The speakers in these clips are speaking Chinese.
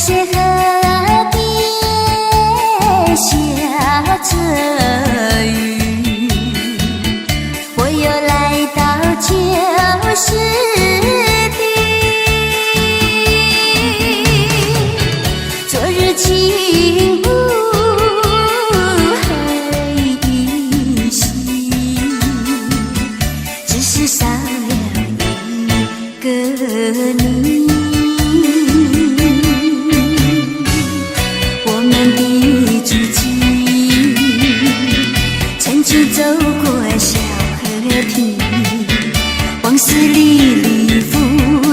些河边下着雨，我又来到旧时地。昨日情不黑依稀，只是少了一个你。走过小河堤，往事历历浮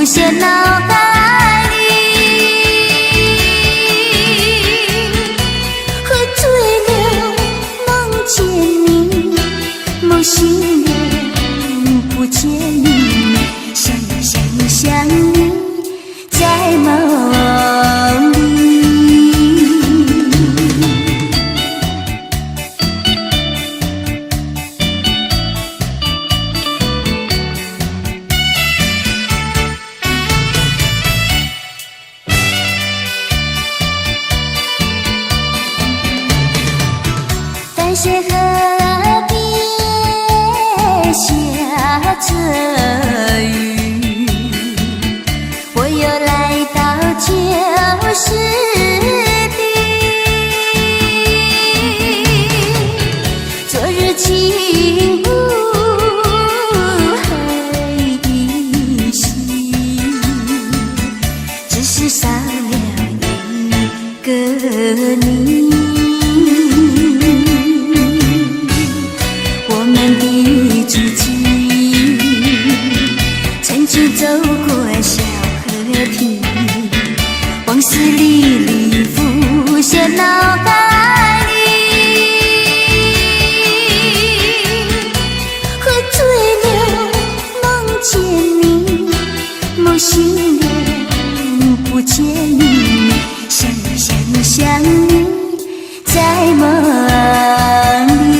现脑海里。喝醉了，梦见你，梦醒了，不见你，想你，在梦里。淡水河边下着雨，我又来到旧时地。昨日情不黑依稀，只是少了一个你。曾经走过小河堤，往事历历浮现脑海里。喝醉了，梦见你，梦醒了，不见你，想你，在梦里。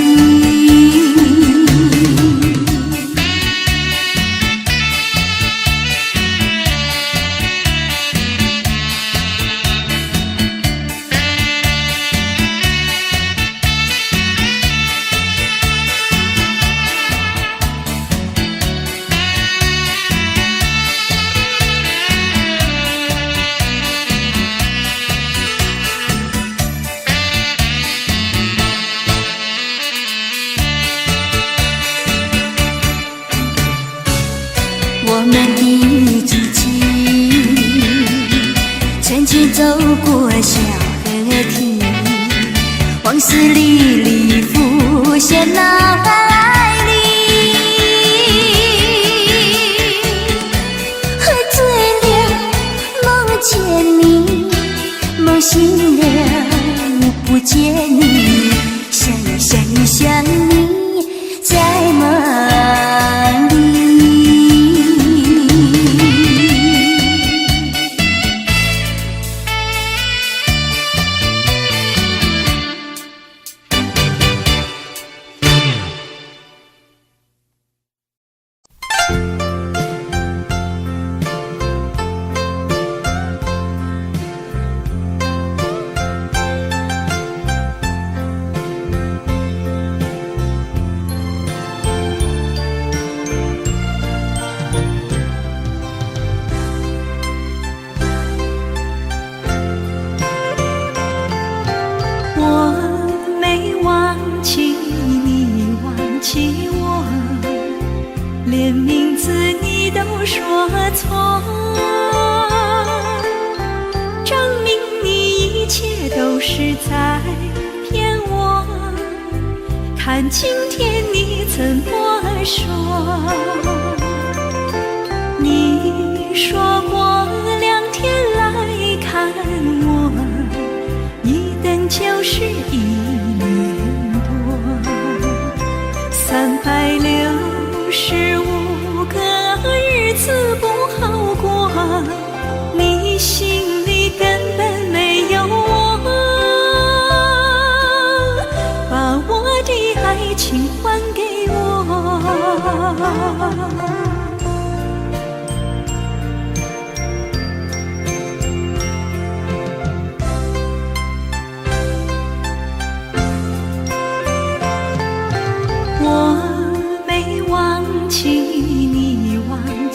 我们的足迹，曾经走过小河堤，往事历历浮现脑海里。喝醉了，梦见你，梦醒了，不见你，想你，在梦里。连名字你都说错，证明你一切都是在骗我。看今天你怎么说？你说过2天来看我，一等就是1年多，365个日子不好过，你心里根本没有我，把我的爱情还给我。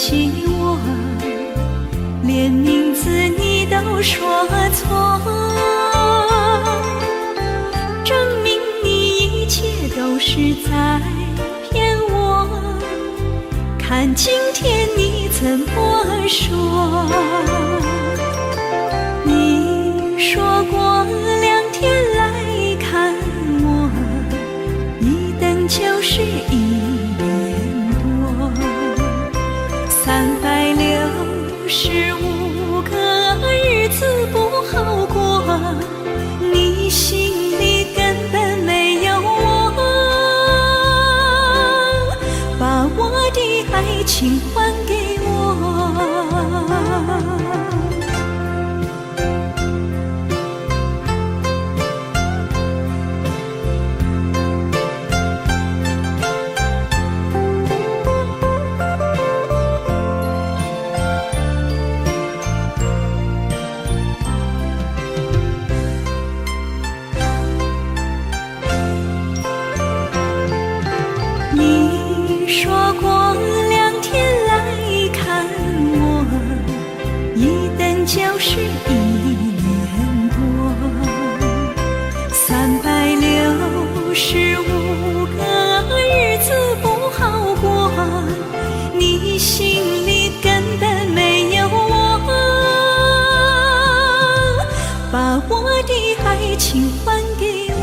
起我，连名字你都说错，证明你一切都是在骗我。看今天你怎么说？你说过2天来看我，一等就是1年多，365个日子不好过，你心里根本没有我，把我的爱情还给我。你说过2天来看我，一等就是1年多，365个日子不好过，你心里根本没有我，把我的爱情还给我。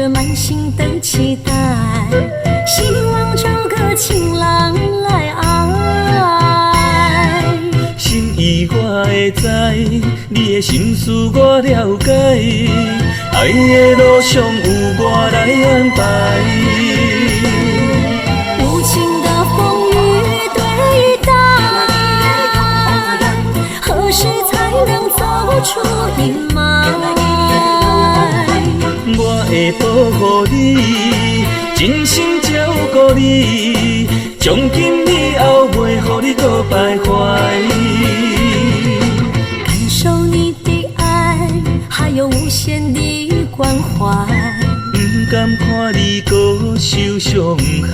着满心的期待，希望找个情郎来爱。心意我会知，你的心思我了解，爱的路上有我来安排。无情的风雨对待，何时才能走出阴霾？我会保护你，真心照顾你，从今以后袂予你搁徘徊。感受你的爱，还有无限的关怀，不甘看你搁受伤害。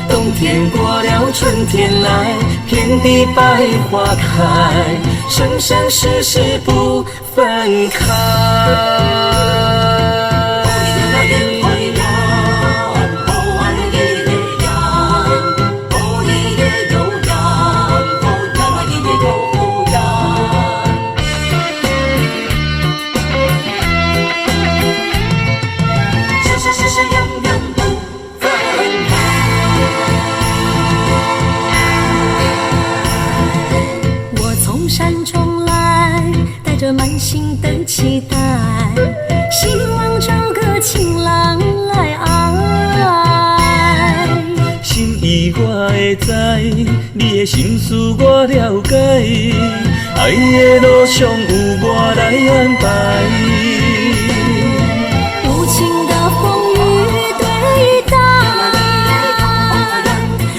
冬天过了，春天来，遍地百花开，生生世世不分开。满心的期待，希望找个情郎来爱。心意我会知，你的心思我了解，爱的路上有我来安排。无情的风雨对待，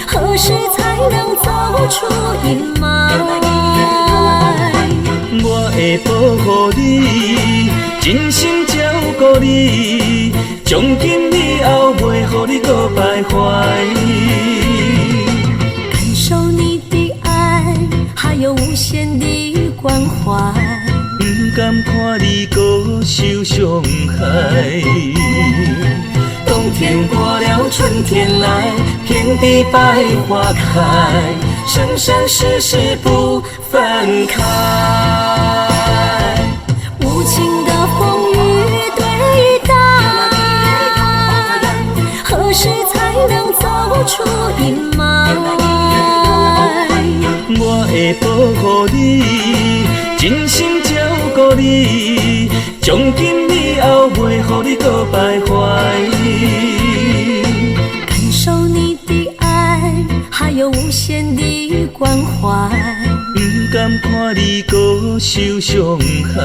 何时才能走出阴霾？我会保护你，真心照顾你，从今以后袂予你搁徘徊。感受你的爱，还有无限的关怀，不甘看你搁受伤害。冬天过了，春天来，遍地百花开，生生世世不分开。无情的风雨对待，何时才能走出阴霾？我会保护你，真心照顾你，从今以后袂予你搁徘徊。感受你的爱，还有无限的关怀，不甘看你搁受伤害。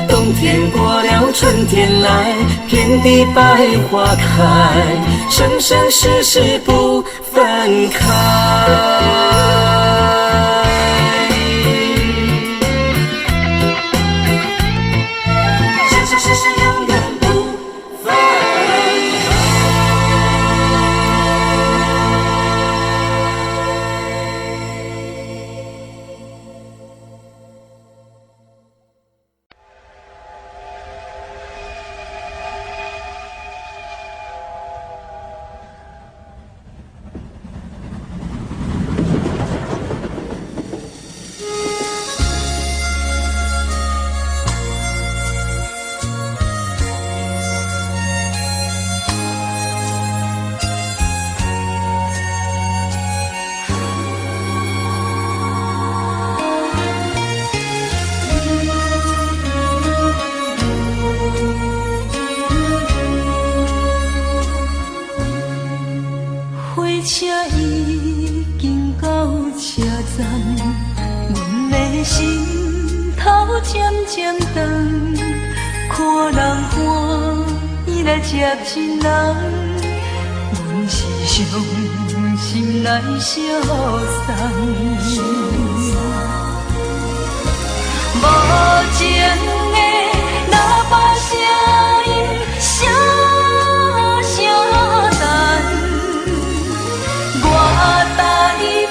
冬天过了，春天来，遍地百花开，生生世世不分开。接亲人，阮是伤心来相送。无情的喇叭声音，声声等，我台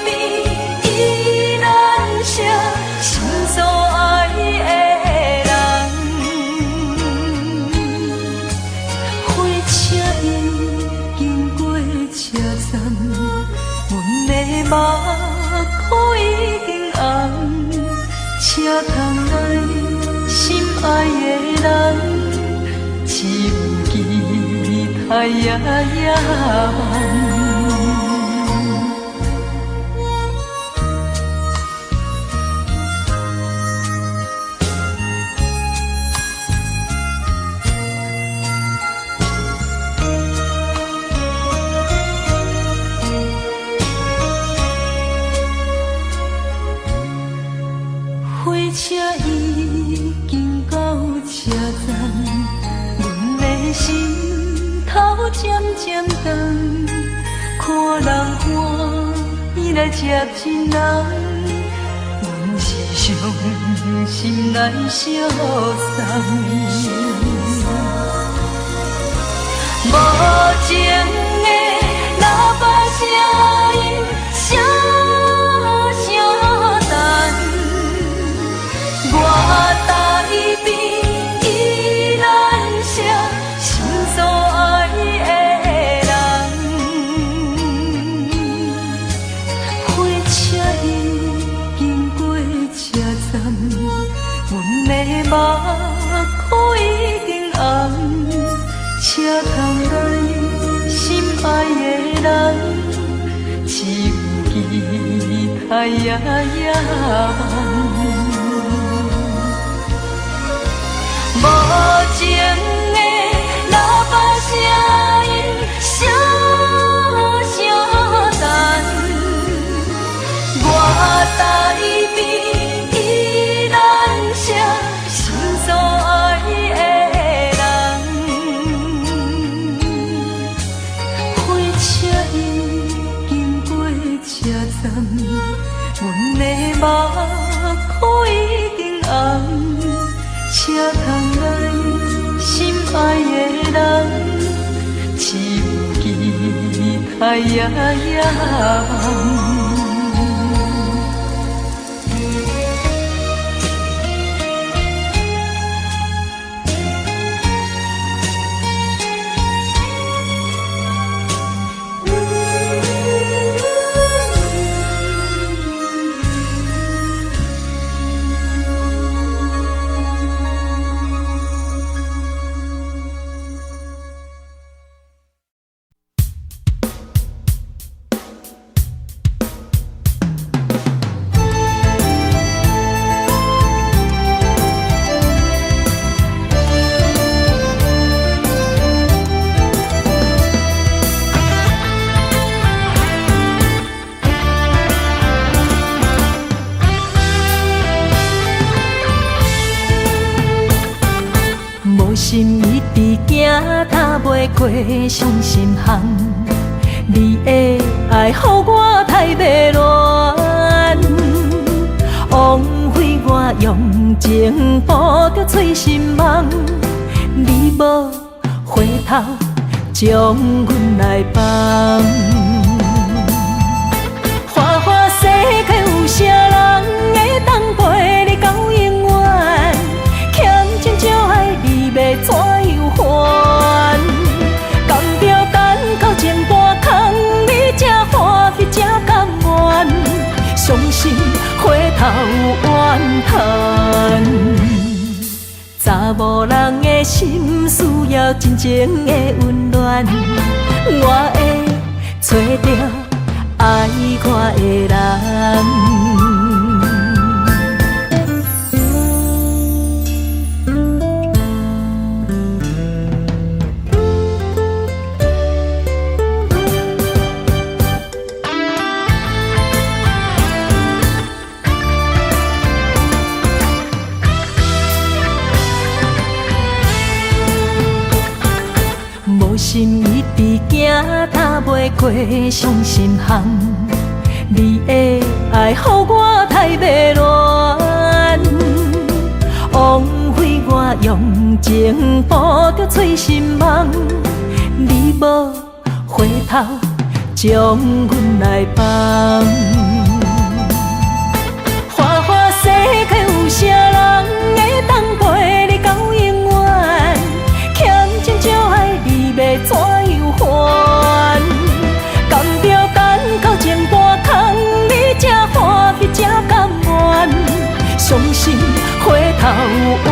边依然写心所爱的人。火车已经过车站，阮的目眶已经红。车窗内心爱的人。人，只有期待夜夜梦。火车已经到车站，阮的心头渐渐长，看人欢喜来接亲人，阮是伤心来相送。无情的喇叭声音，声声淡。我台边依然写心所爱的人，火车已经过车站，阮的目眶已经红，车窗内心爱的人，只有期待夜夜梦。无情的喇叭声音，声声淡。我台边依然写心所爱的人，火车已经过车站，阮的目眶已经红。车窗内心爱的人，只有期待夜夜梦。心一直行，踏袂过伤心巷。你的爱，予我太迷乱，枉费我用情捕着醉心梦。你无回头，将阮来放。花花世界有啥人会当陪你到永远？欠情就爱你要怎样还？甘着等到前半空，你才欢喜才甘愿，伤心回头怨叹。查某人的心需要真情的温暖，我会找到爱我的人。心一直行，踏袂过伤心巷。你的爱，予我太迷乱，枉费我用情捕着醉心梦。你无回头，将阮来放。花花世界有啥人会当陪你到永远？欠情就爱你要怎样还？甘着等到前半空，你才欢喜才甘愿，伤心回头怨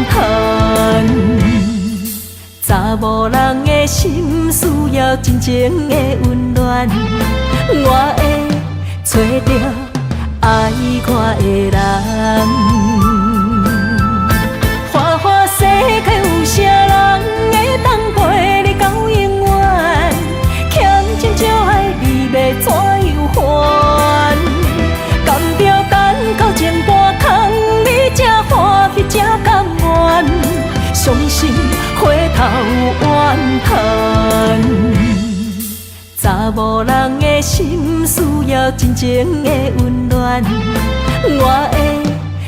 叹。心需要真情的温暖，我会找到爱我的人。花花世界有啥人会当陪你到永远？欠情少爱你要怎样还？甘着等到前半空，你才欢喜才甘愿，伤心回头怨叹。查某人的心需要真情的温暖，我会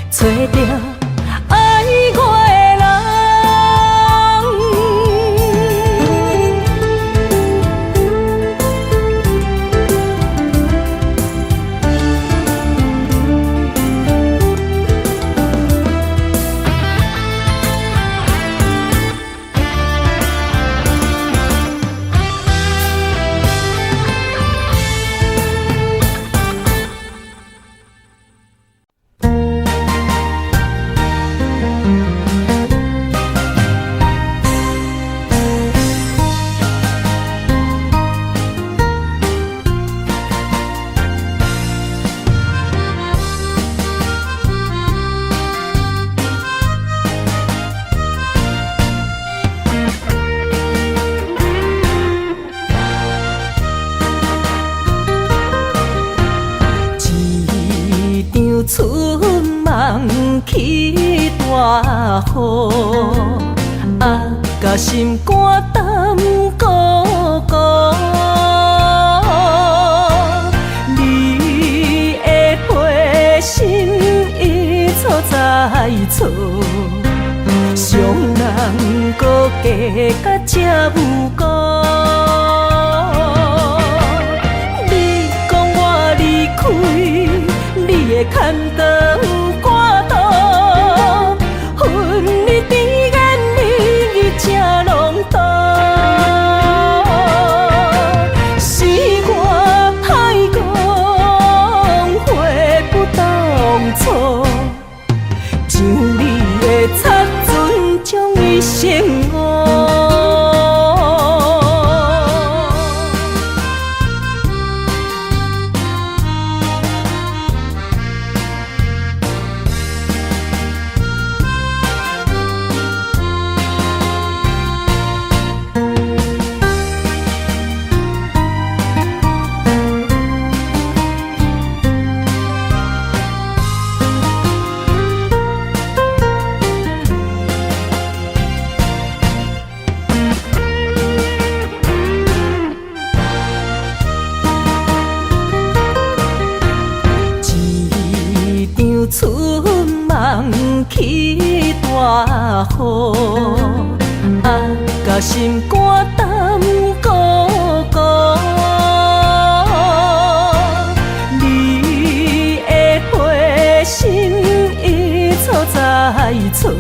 找到爱我的人。春梦起大雨，甲心肝胆孤孤。你的陪心已错在错，伤人搁加甲这无辜。你讲我离开，你的牵肠挂肚，恨你甜言蜜语这浓重，是我歹讲悔不当初，像你的擦唇将伊生误。春梦起大雨，甲心肝胆孤孤。你的陪心已错在错，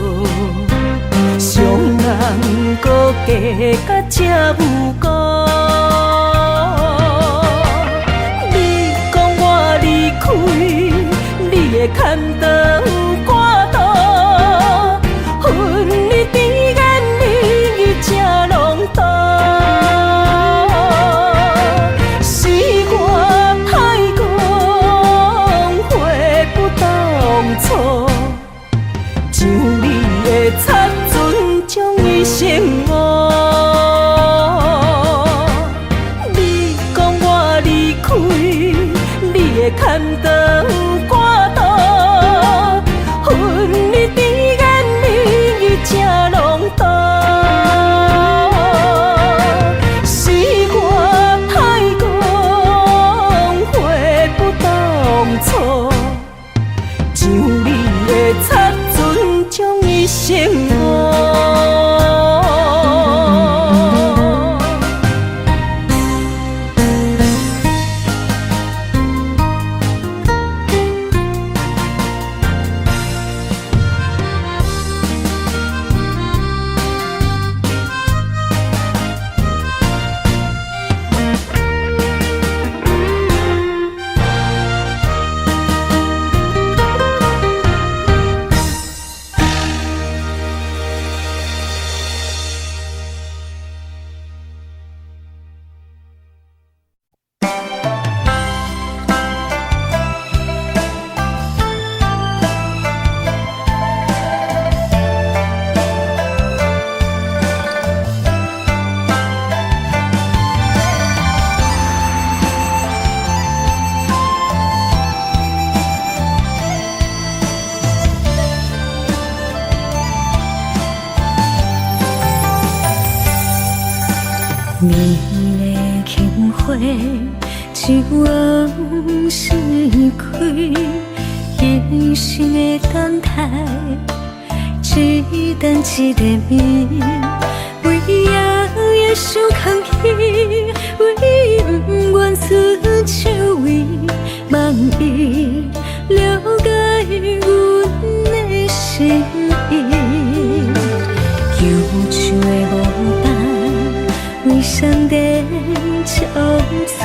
伤人搁加甲这无辜。你讲我离开，你的牵肠挂肚，恨你甜言蜜语这浓重，是我歹讲悔不当初，像你的擦唇将伊生误。你讲我离开，你的牵肠挂肚，恨你甜言蜜语这浓重，是我歹讲悔不当初，像你的擦唇将伊生误。美丽轻花，一往事开，一生的等待，一等一个暝，为夜夜想空虚，为不愿伸手为梦伊了解阮的心意。忧愁的牡丹，为上帝憔悴，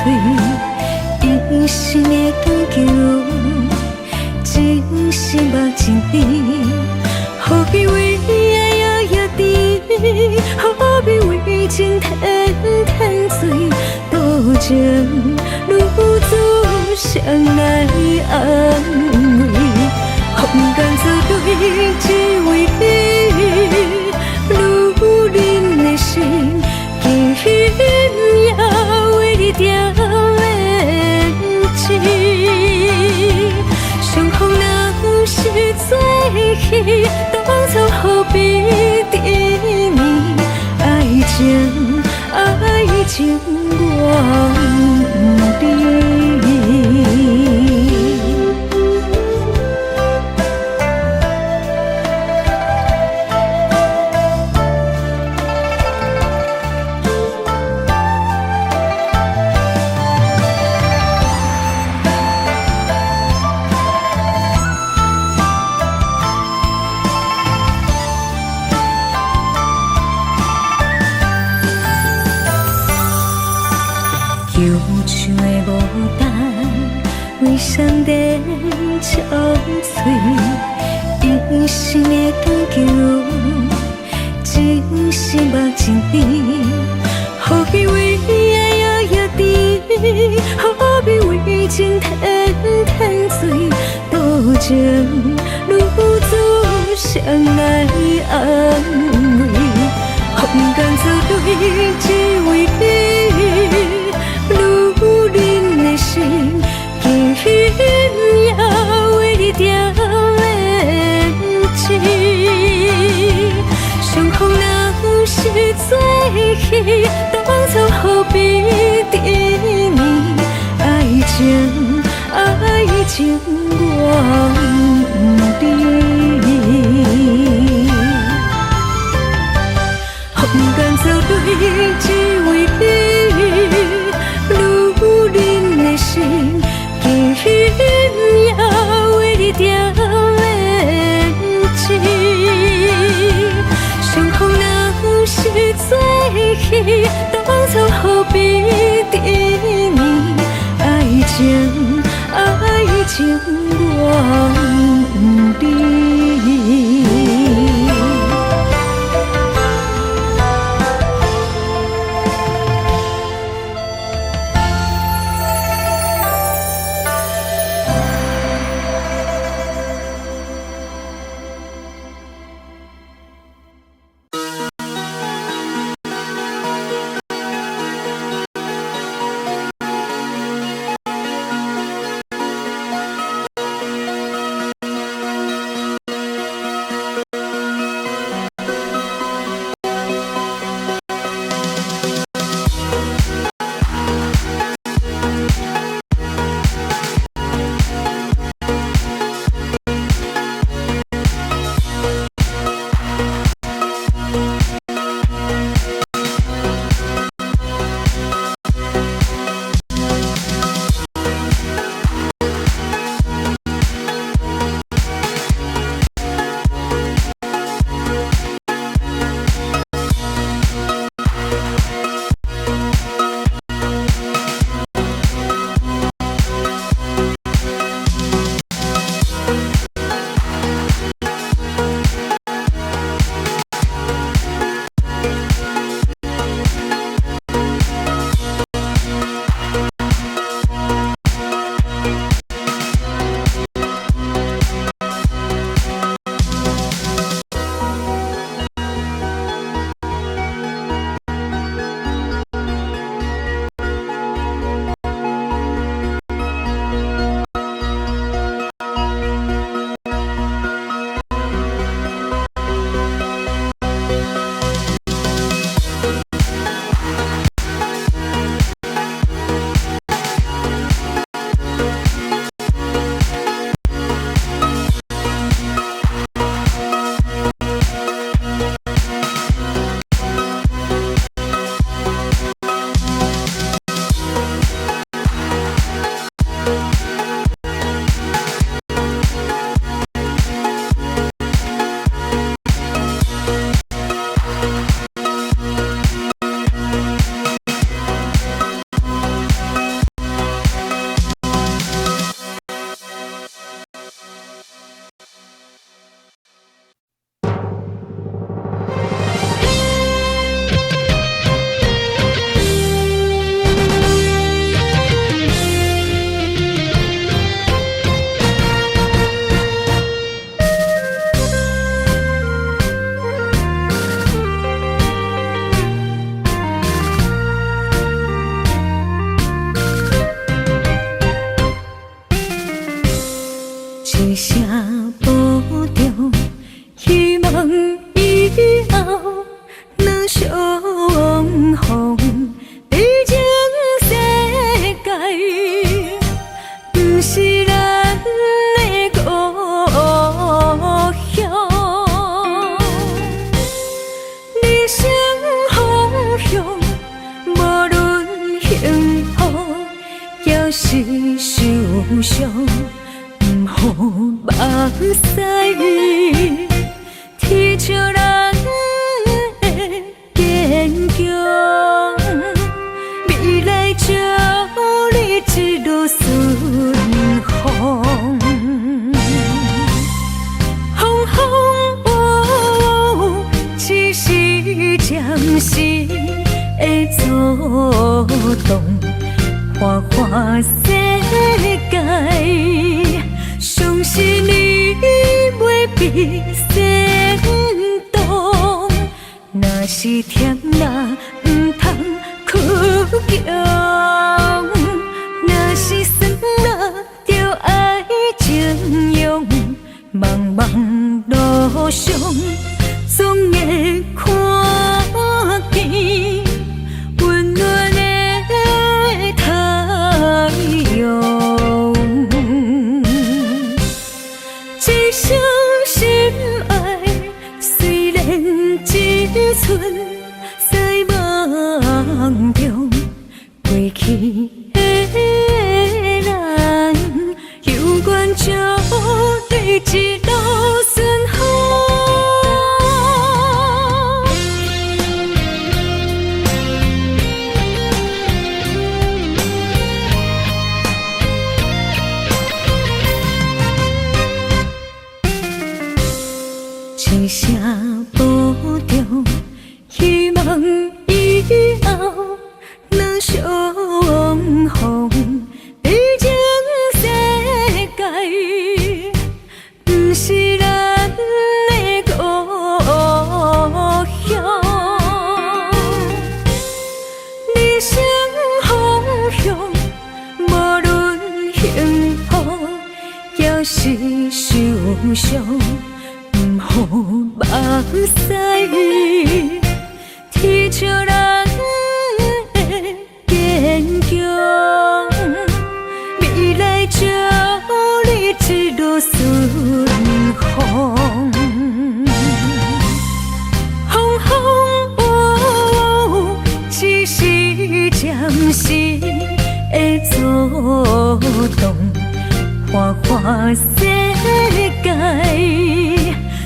一生的追求，真心目真甜。何必为爱夜夜甜？何必为情天天醉？多情如此谁来安慰？风干作对，只为你，女人的心，今夜为你掉眼睛。相逢若是做戏，当初何必甜蜜？爱情，爱情我不知。忧愁的牡丹，为上帝憔悴，一生的追求，真心目真甜。何必为爱夜夜甜？何必为情天天醉？多情如此谁来安慰？风干作对，只为你。女人的心，今夜为你掉眼睛。相逢若是做戏，当初何必甜蜜？爱情，爱情我不知。风干作对，只为你。女人的心，今夜为你掉眼睛。相逢若是做戏，当初何必甜蜜？爱情，爱情我不知。一声保重，希望以后若相逢，毕竟世界不是咱的故乡。人生方向，无论幸福还是受伤，不好目屎，天照咱的坚强，未来祝你一路顺风。风风雨雨，只是暂时的阻挡，花花世界，相信你袂比先动。若是甜啦，不通哭强；若是酸啦，就爱情用。茫茫路上，总会看见温暖的太阳。一生心爱，虽然一寸在梦中，过去的咱，有缘就对一路顺风。一声保重，希望以后若相逢，毕竟世界不是咱的故乡。人生方向，无论幸福还是受伤，不好目屎，天照咱的坚强，未来祝你一路顺风。风风雨雨，只是暂时的阻挡，花花世界，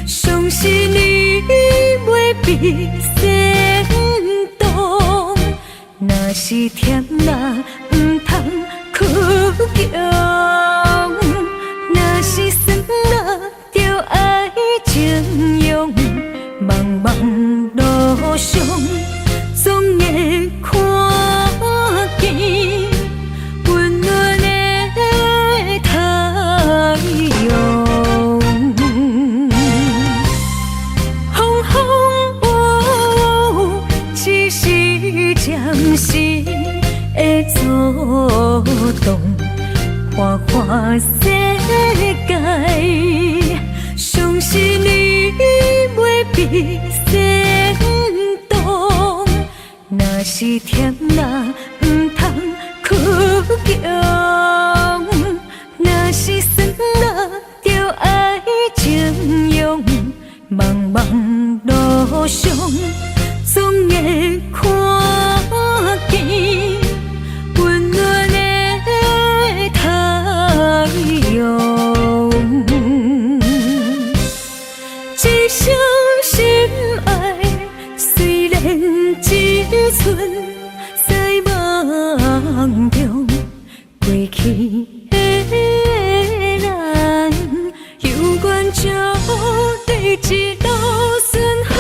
相信你袂比先动。若是甜啦，不通哭强；若是酸啦，就爱情用。茫茫路上，总会看见温暖的太阳。风风雨雨，只是暂时的阻挡，花花世界，相信你袂比先动。若是甜啦，不通哭强；若是酸啦，就爱情用。茫茫路上，总会看见温暖的太阳。一生心爱，虽然一寸在梦中，过去的咱，有缘就对一路顺风。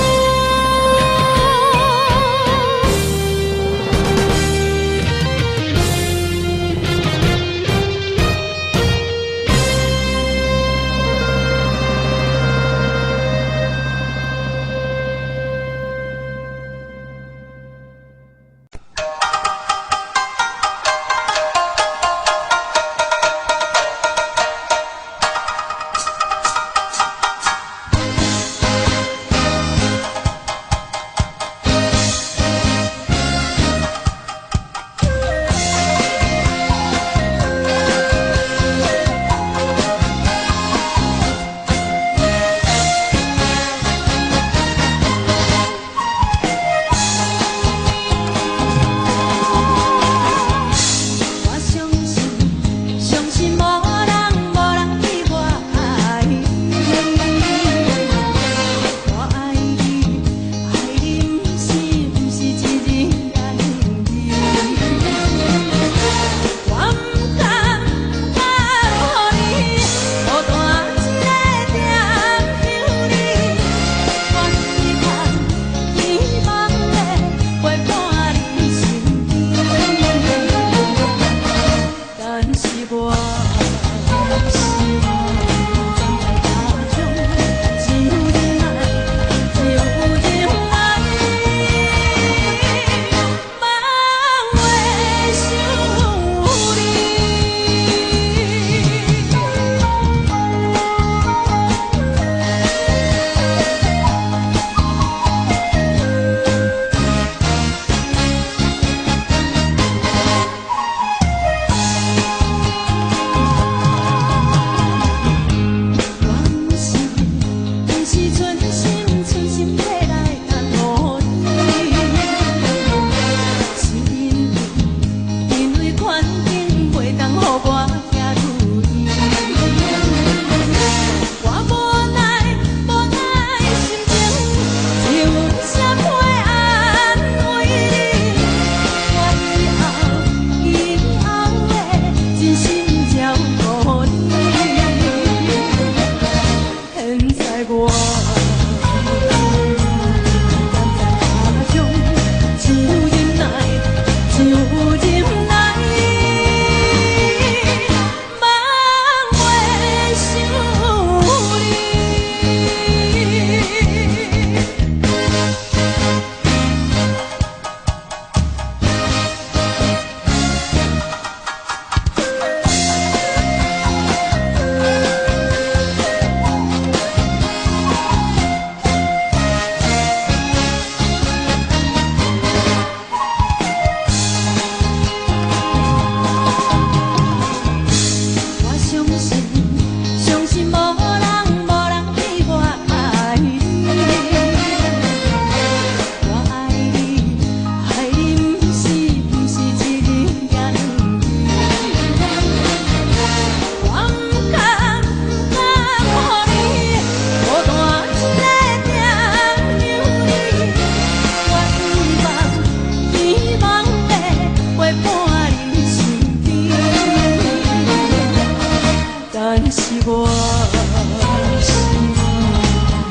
是我。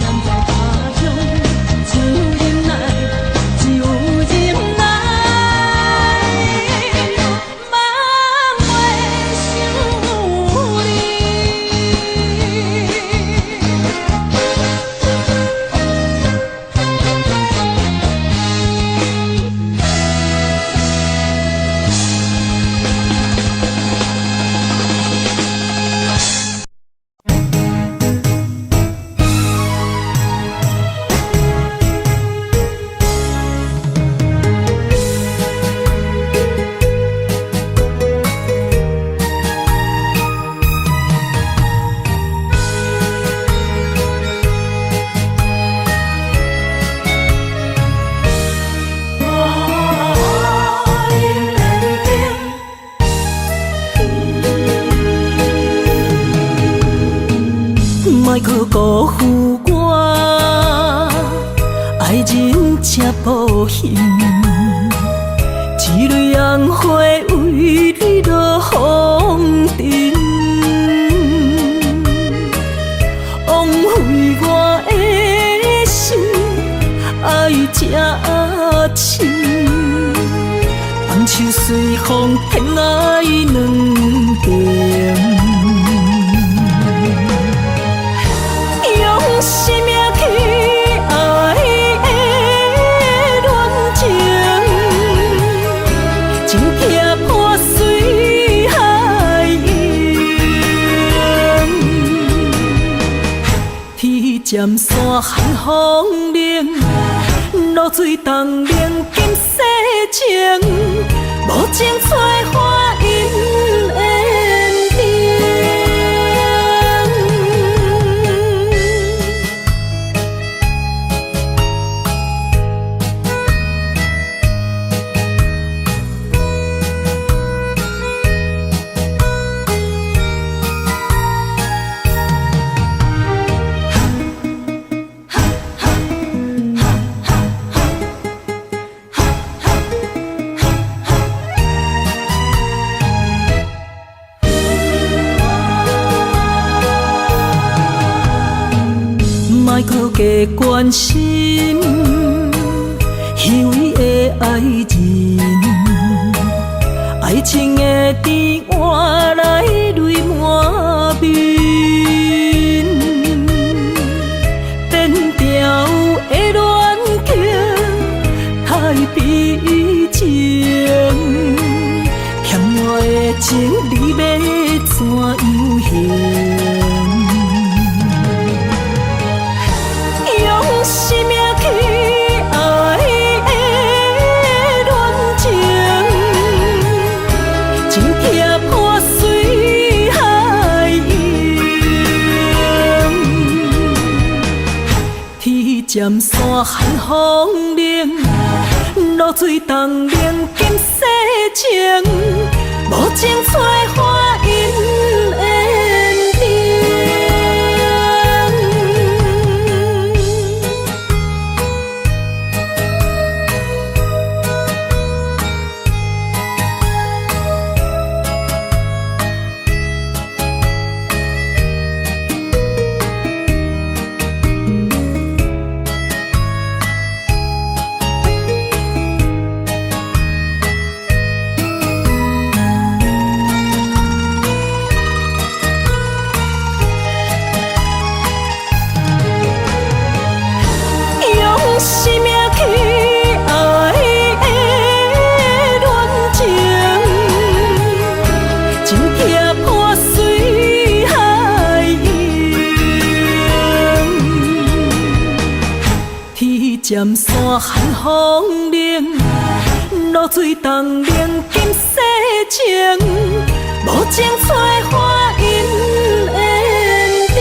人在他乡，只有忍耐，只有忍耐，梦袂想莫去辜负我，爱人才保险。一蕊红花为你落风尘，枉费我的心，爱这深。放手随风，偏爱两边。用生命去爱的恋情，情劈破水海涌，天渐山寒风冷，露水冻凝今世情，无情催花因缘定。莫去加关心，虚伪的爱人，爱情的甜换来泪满面，变调的恋情太悲情，欠我的情你要怎样还？用生命去爱的恋情，情劈破水海涌，天渐山寒风冷，露水冻凝今世情，无情催花因缘定。生命去爱的恋情，情劈破水海涌，天渐山寒风冷，露水冻凝今世情，无情催花因缘定。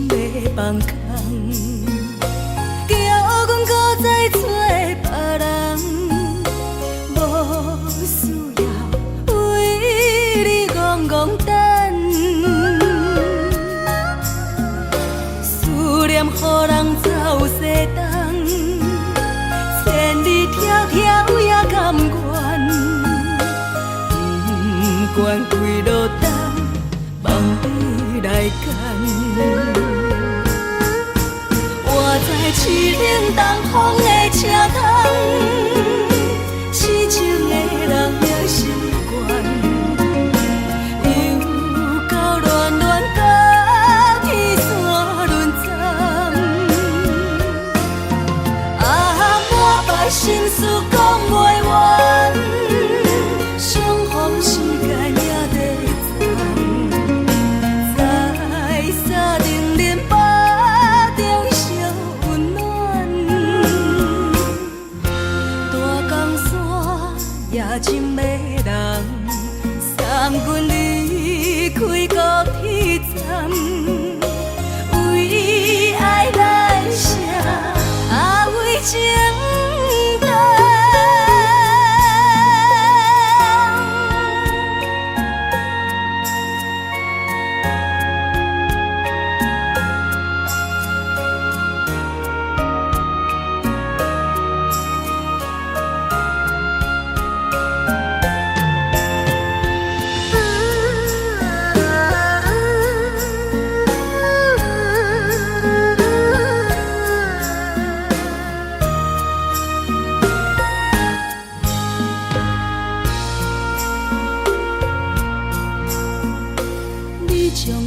情要放空，叫阮搁再找别人，无需要为你戆戆等。思念予人走西东，千里迢迢也甘愿，不管几落冬，梦你来牵。我在凄冷东风的车窗，痴情的人也习惯，又到恋恋甲天山轮站。啊，满腹心事讲袂完，相逢时间也在站，在沙丁林巴中烧温暖。大江山夜深的人，送阮离开高铁站，为爱来写，为情等。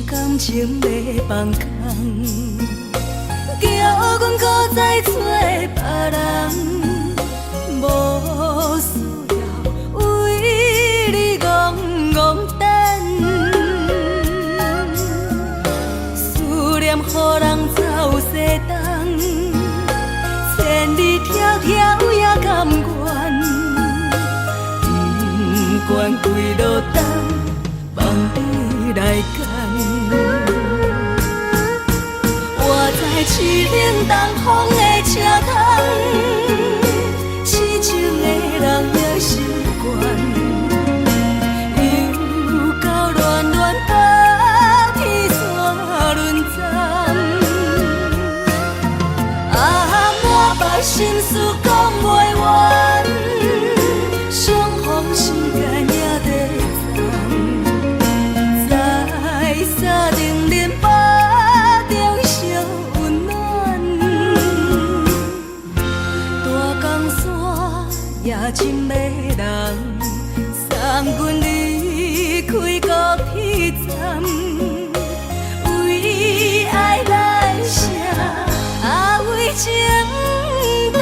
感情要放空，叫阮搁再找别人，无需要为你戆戆等。思念予人走西东，千里迢迢也甘愿，不管几落冬，梦你来牵。我在凄冷东风的车窗，痴情的人也习惯，又到恋恋甲天山轮站。啊，满腹心事讲袂完，相逢时间也在站，在沙丁林巴中烧温暖。大江山夜深的人，送阮离开高铁站，为爱来写，为情等。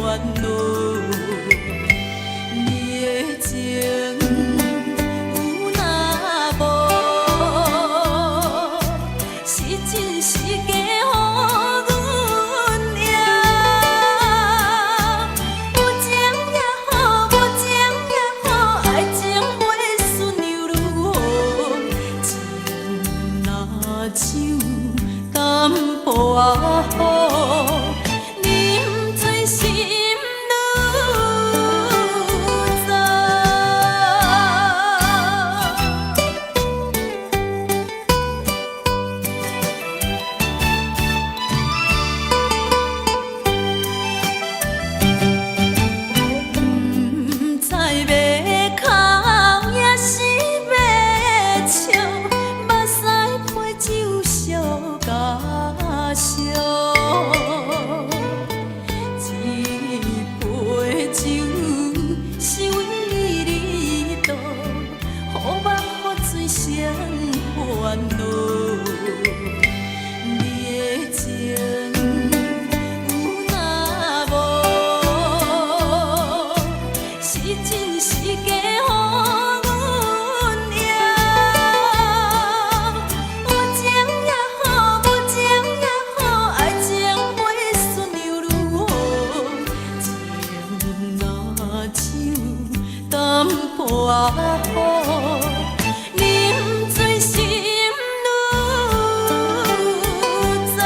恼。你的情有若无，是真是假予阮赢。有情也好，无情也好，爱情袂顺又如何？情若像淡薄仔雨，啉醉心愈糟。不知要哭也是要笑，目屎配酒烧甲烧。一杯酒是为你倒，予梦予醉生烦恼。你的情有若无，是真是假予阮赢。有情也好，无情也好，爱情袂顺又如何？情若像淡薄仔雨，啉醉心愈糟。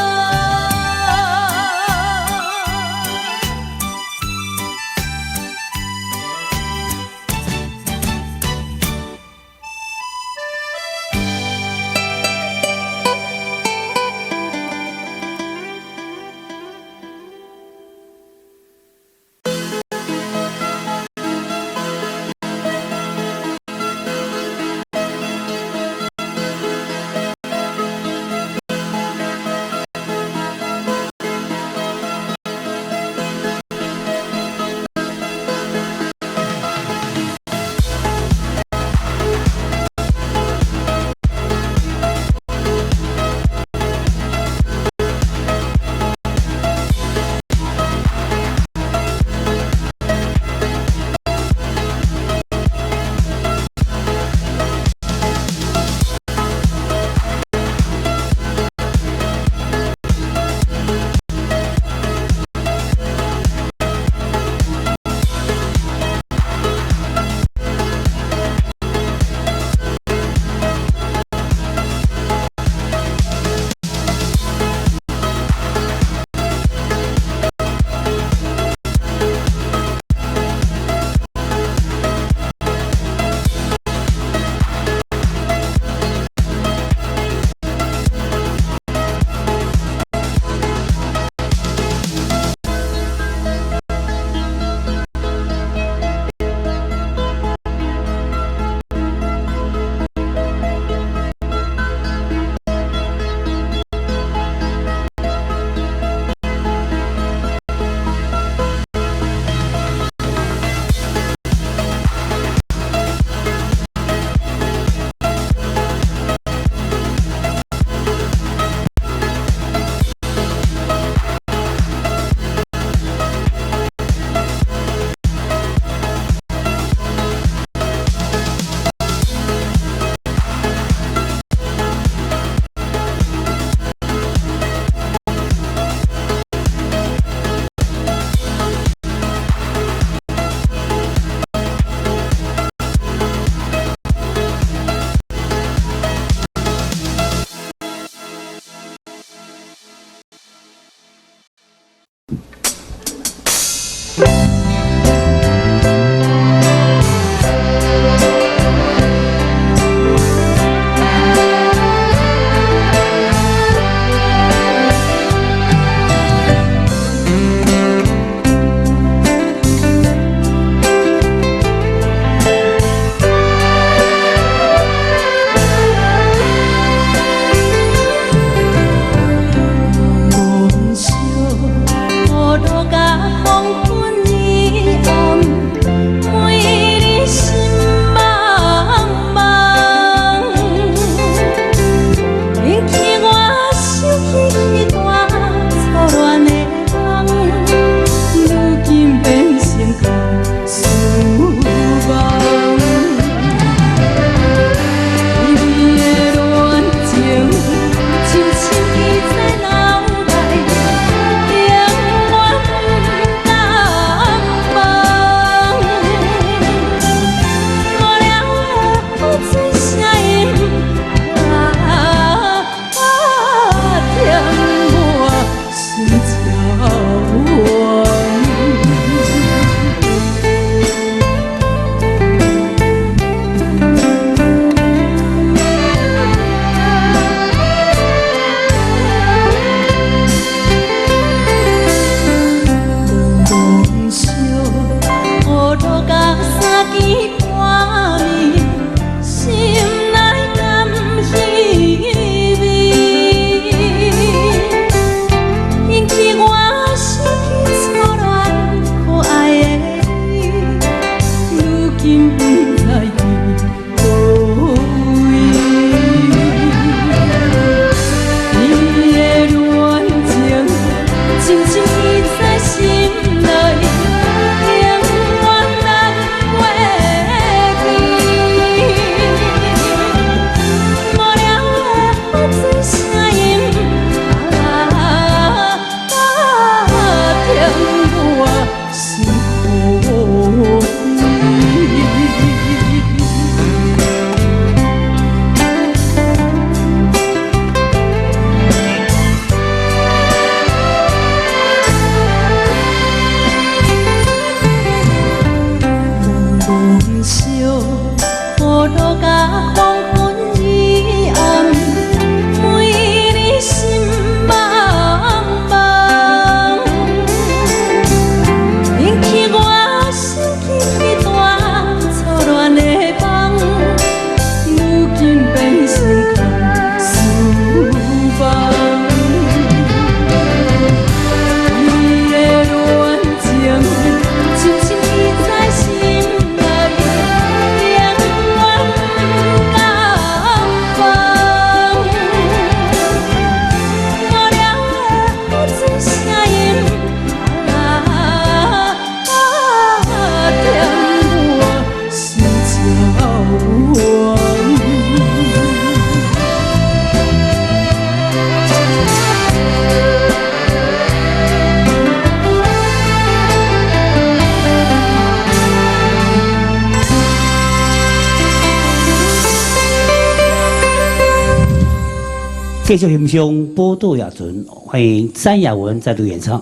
继续欣赏《宝岛夜船》，欢迎詹雅雯再度演唱。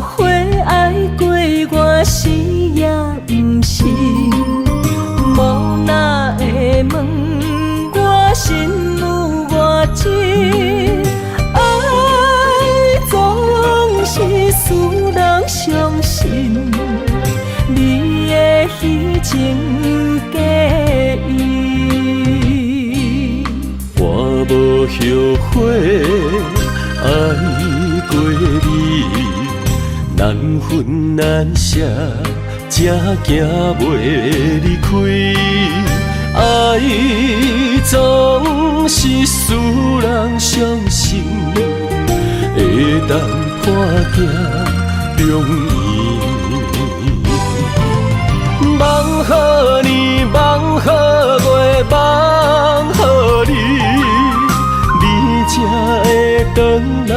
花爱过我死也不是，无哪会问我心有偌深？爱总是使人伤心，你的虚情假意，我无后悔爱过你，难分难舍，才行袂离开。爱总是使人伤心，会当破镜容易。梦予你，梦予月，梦予你，你才会回来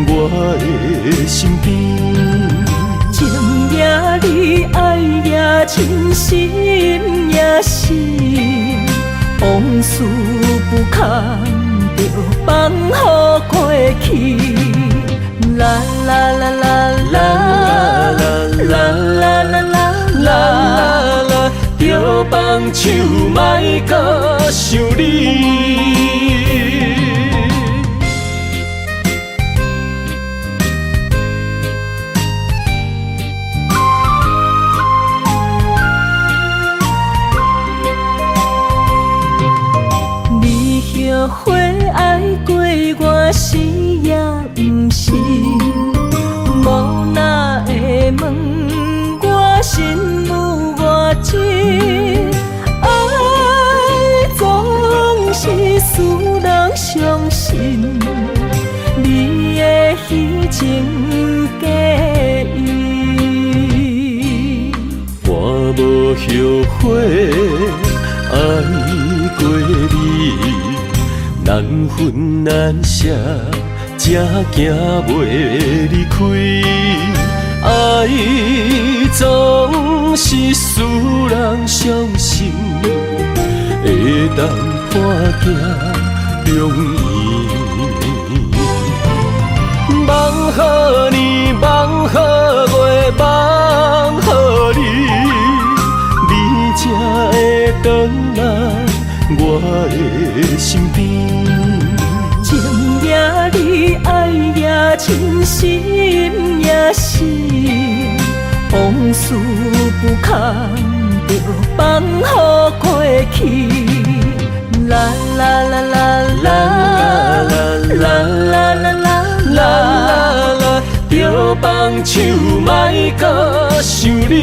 我的身边。情也你，爱也真，心也是，往事不堪着放乎过去。啦啦啦啦啦啦啦啦啦啦，着放手莫搁想你。后悔爱过我死也不是，无哪会问我心有偌深？爱总是使人伤心，你的虚情假意，我无后悔爱过你。难分难舍，才行袂离开。爱总是使人伤心，会当破镜容易。梦予你，梦予月，梦予你，你才会回来我的身边。情也你，爱也真，心也是，往事不堪着放乎过去。啦啦啦啦啦啦啦啦啦啦，着放手莫搁想你。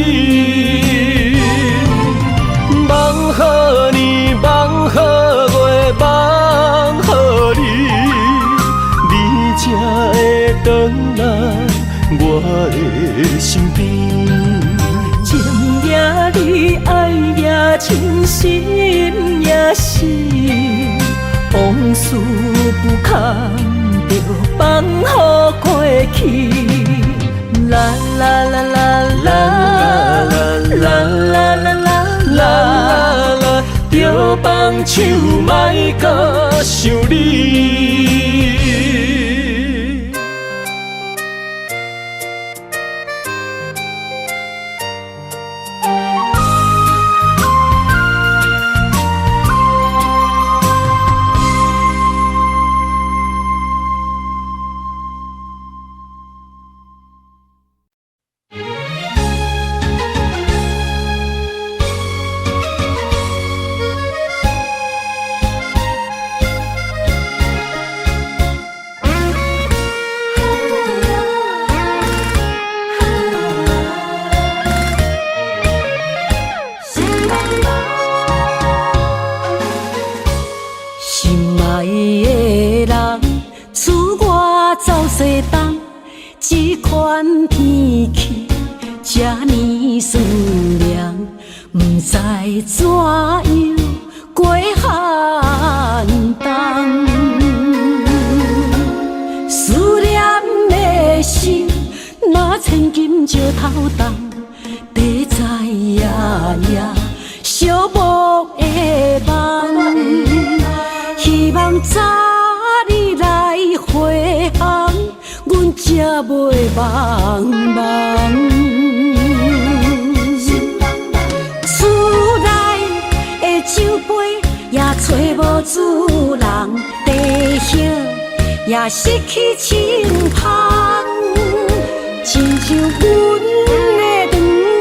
梦予你，梦予月，梦予你，你才会回来我的身边。情也你，爱也真，心也是，往事不堪着放乎过去。啦啦啦啦啦啦啦啦啦啦，着放手莫搁想你。这款天气这呢酸凉，不知怎样过寒冬。思念的心，若千金石头重，地在夜夜寂寞的梦，希望早日来回航。阮才袂茫茫。厝内的酒杯也找无主人，地叶也失去清芳，亲像阮的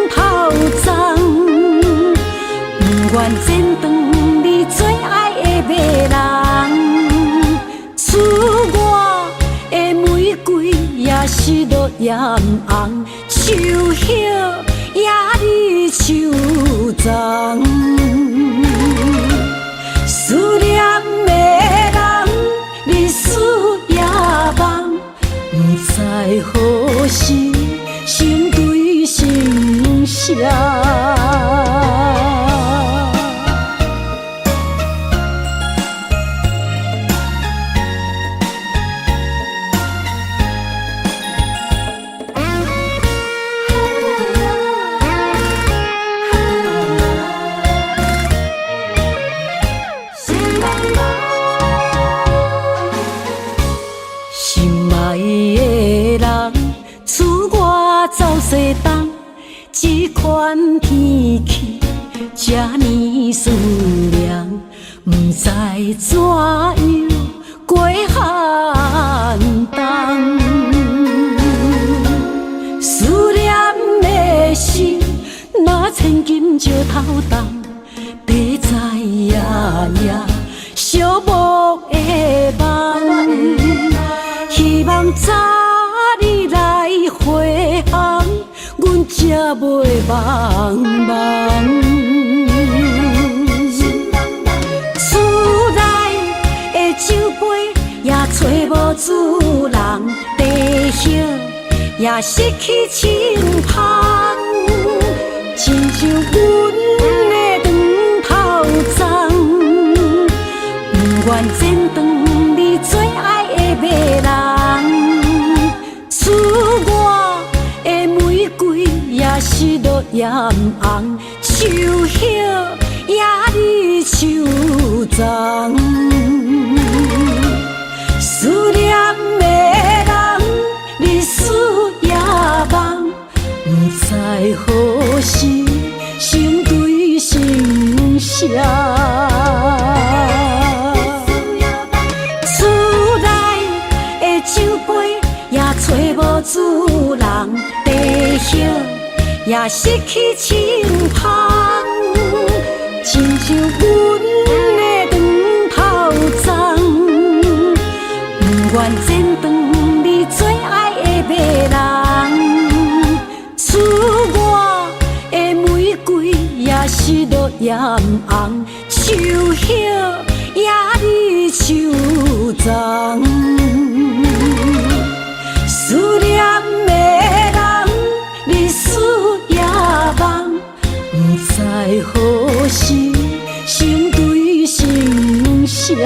长头鬃，不愿剪断你最爱的马人。厝外的玫瑰也是落艳红，树叶也离树丛。思念的人，日思夜梦，不知何时心对心声。西东这款天气，这呢酸凉，不知怎样过寒冬。思念的心，若千金石头重，白在夜夜寂寞的梦，希望早日来回航。阮才袂茫茫，厝内的酒杯也找无主人，地叶也失去清芳，亲像阮的长头鬃，不愿剪断你最爱的马人。厝外的玫瑰也是落艳红，树叶也离树丛。思念的人，日思夜梦，不知何时心对心声。厝内的酒杯也找无主人，地叶也失去清芳，亲像阮的长头鬃，不愿剪断你最爱的马人。厝外的玫瑰也是落艳红，树叶也离树丛。思念的人，日思夜梦，不知何时心对心声。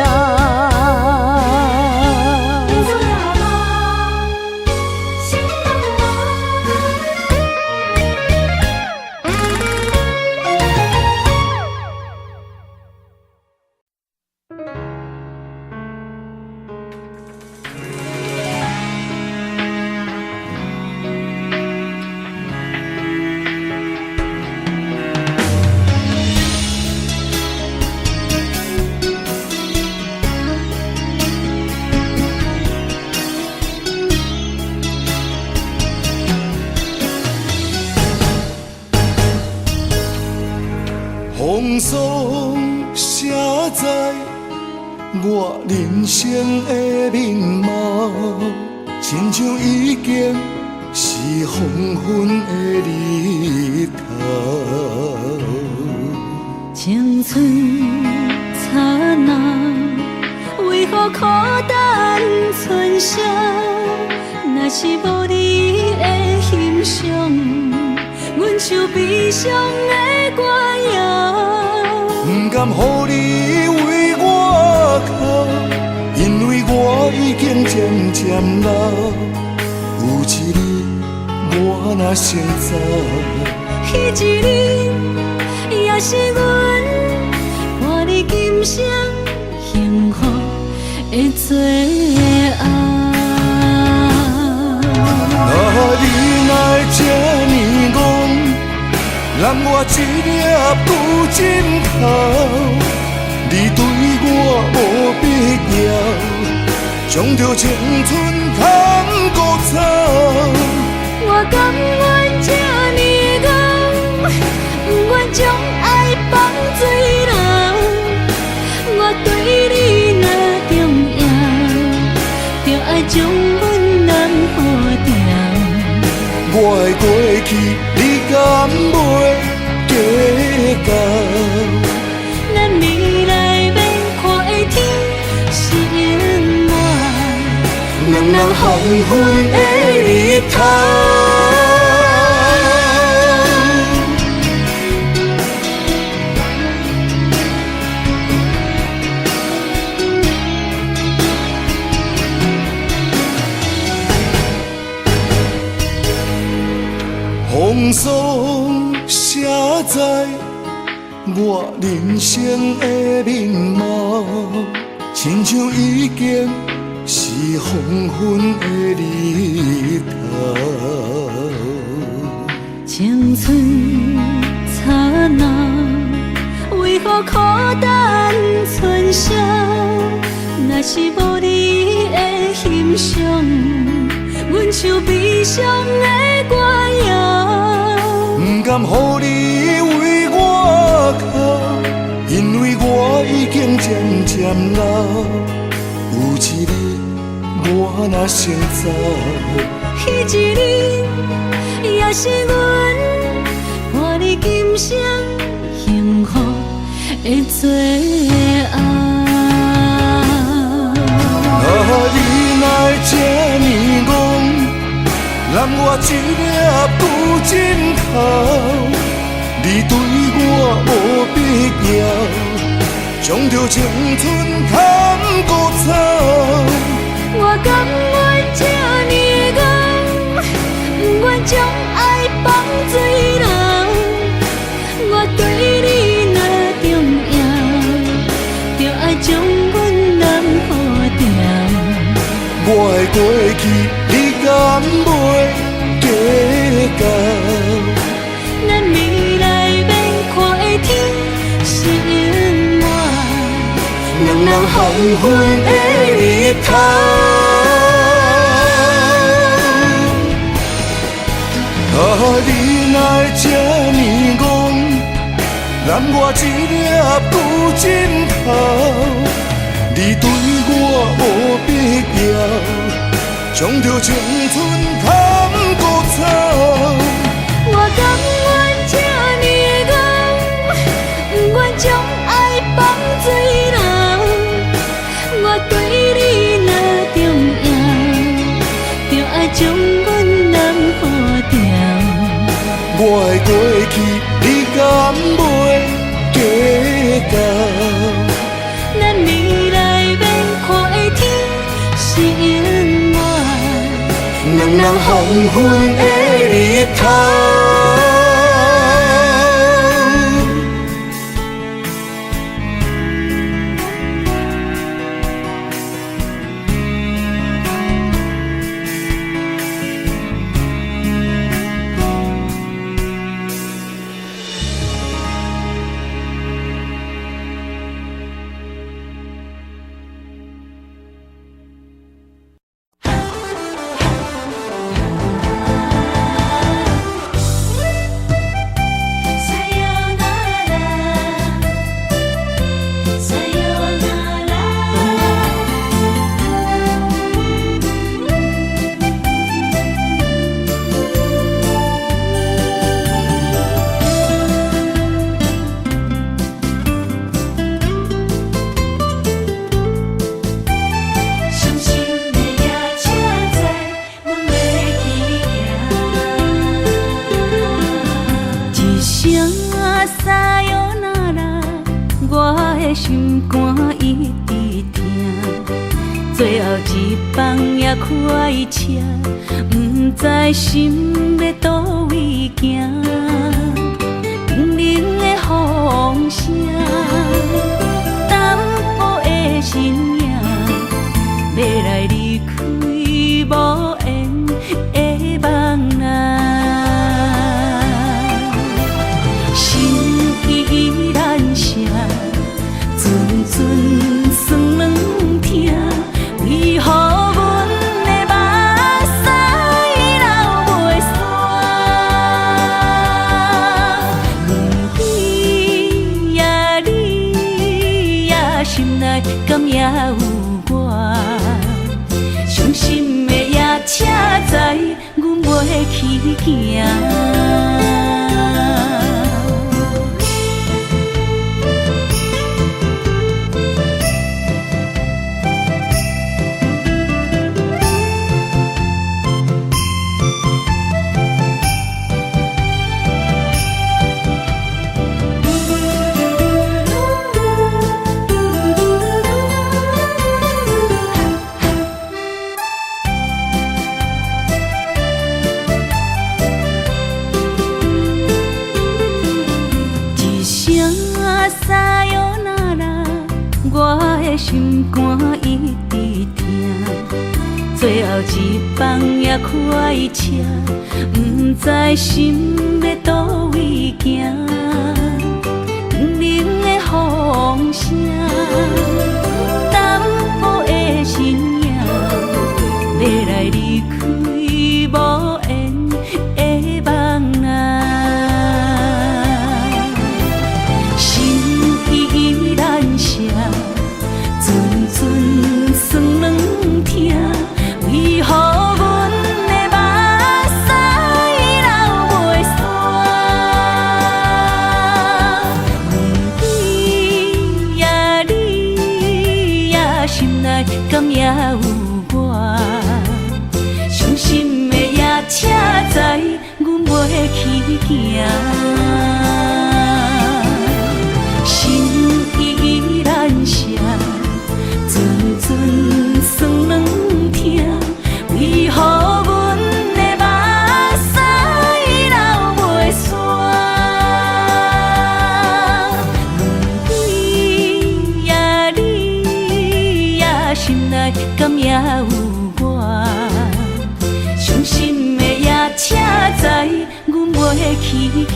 风霜写在我人生的面貌，亲像已经是黄昏的日头。青春刹那，为何孤单存剩？若是无你的欣赏，阮就悲伤的歌谣。不甘予你为我哭，因为我已经渐渐老。有一日我若先走，彼一日也是阮伴你今生幸福的最后。我一粒有枕头，你对我无必要，将着青春通孤草。我甘愿这呢戆，不愿将爱放水流。我对你若重要，就爱将阮人好掉。我的过去，你敢袂计较？咱未来免看的天是永远，两人黄昏的日头。风霜写在我人生的面貌，亲像已经是黄昏的日头。青春刹那，为何孤单春宵？若是无你的欣赏，阮像悲伤的歌谣。不甘予你为我哭，因为我已经渐渐老。有一日我若先走，彼一日也是阮伴你今生幸福的最后。你哪会这呢戆？揽我一粒有枕头，你对我无必要，将着青春通孤草。我甘愿这呢戆，不愿将爱放水流。我对你若重要，就爱将阮人好掉。我的过去，你敢袂计较？咱未来免看的天是永远，两人黄昏的日头。你哪会这呢戆？揽我一粒有枕头，你对我无必要，将着青春通孤草。我甘愿这呢戆，不愿将爱放水流。我对你若重要，就爱将阮人好掉。我的过去，你敢袂计较？咱未来免看的天是永远，两人黄昏的日头。心肝一直疼，最后一放也开车，不知心要倒位行。冷冷的风声，淡薄的身影，要来离开无缘的梦啊。行。心肝一直疼，最后一放也开车，不知心要倒位行，不明的风声，淡薄的身影，要来离开无缘的梦啊，心依然舍。阵酸软疼，为何阮的目屎流袂煞？问你呀，你呀，心内敢也有我？伤心的夜车载，阮袂去行。心依然舍。阵酸软疼，为何阮的目屎流袂煞？问你呀，你呀，心内敢也有我？伤心的夜车载，阮袂去行。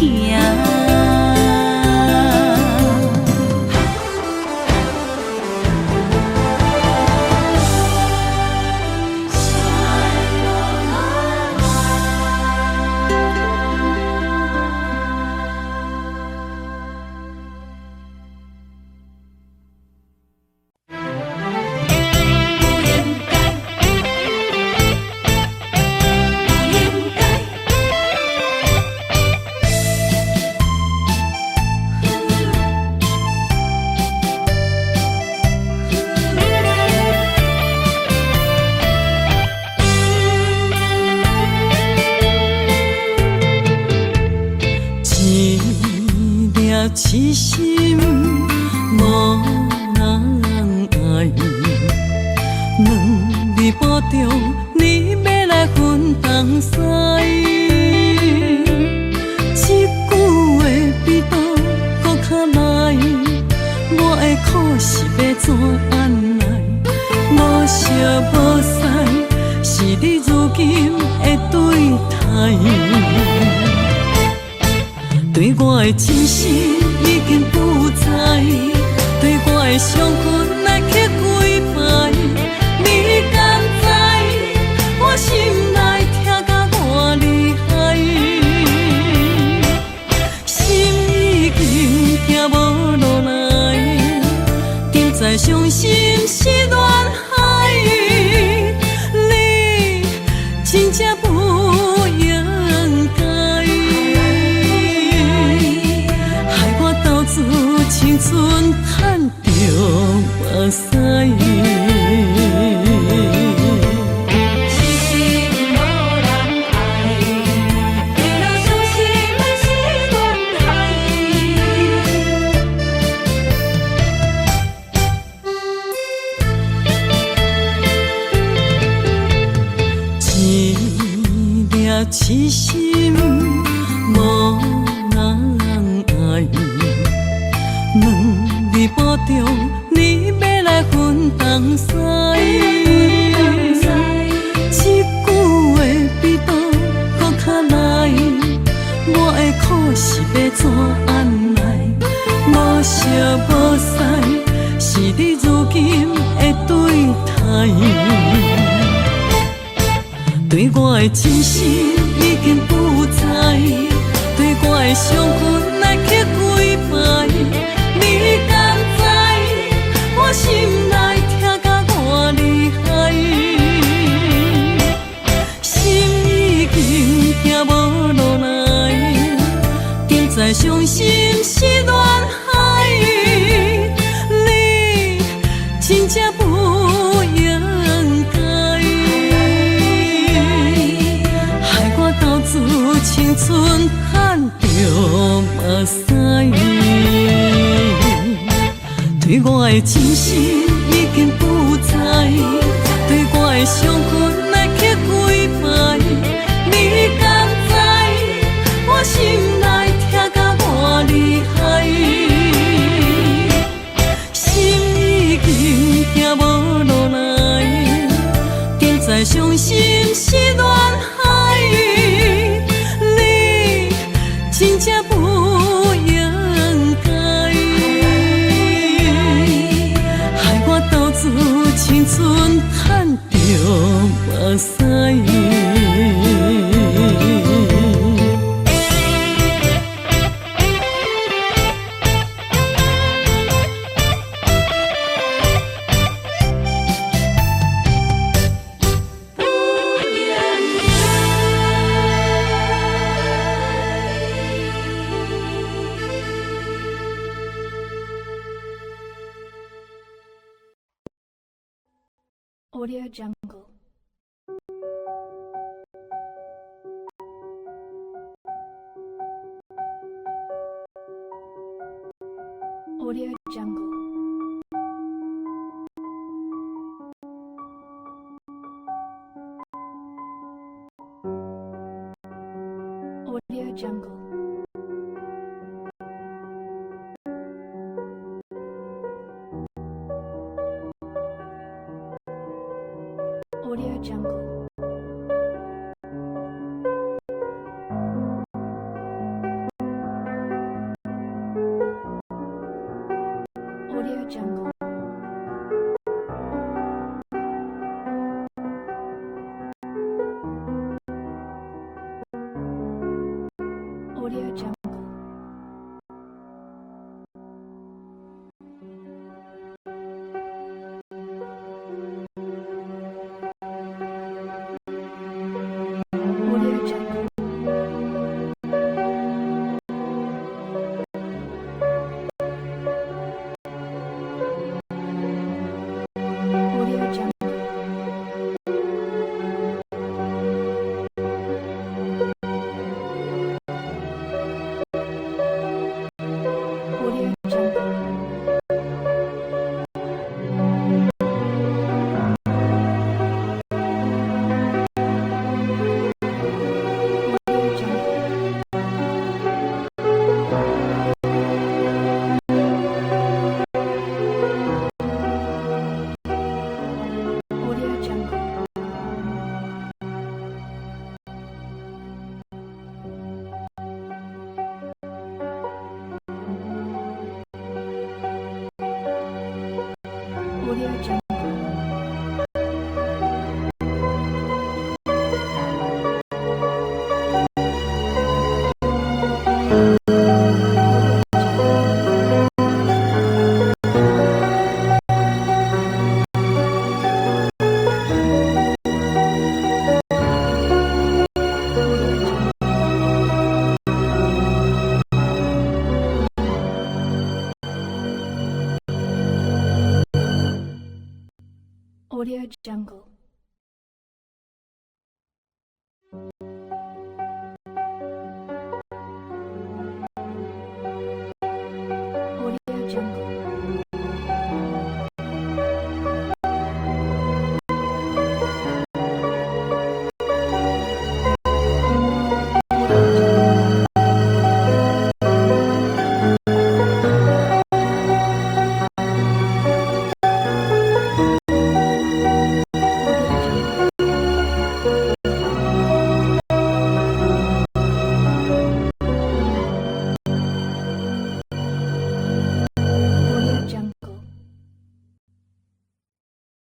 痴心无人爱，两字半中，你要来分东西。这句话比倒搁较来，我的苦是要怎安来？无烧无屎，是你如今的对待。对我的真心已经不知，对我的伤痕来去几摆，你敢知我心内痛甲偌厉害？心已经行无路来，定在伤心是恋海，你真正不应该。青春赚着目屎，痴心无人爱，为了伤心的是恋海。一粒痴心无人爱。两字半中，你要来分东西。这句话比倒搁较来，我的苦是要怎安来？无烧无屎，是你如今的对待。对我的真心已经不知，对我的伤痕来去几摆。你敢知我心内痛甲偌厉害？心已经行无知伤心是恋海，你真正不应该，害我投资青春赚着目屎，对我的真心已经不知，对我的伤痕来去几摆，你敢知？我心内痛甲偌厉害，心已经行无路来，现在伤心是恋海，你真正不应该，害我投资青春赚着目屎。Audio Jungle. Audio Jungle. Audio Jungle. Audio Jungle. Audio Jungle. Audio Jungle. Audio Jungle. Audio Jungle. Audio Jungle. Audio Jungle. Audio Jungle. Audio Jungle. Audio Jungle.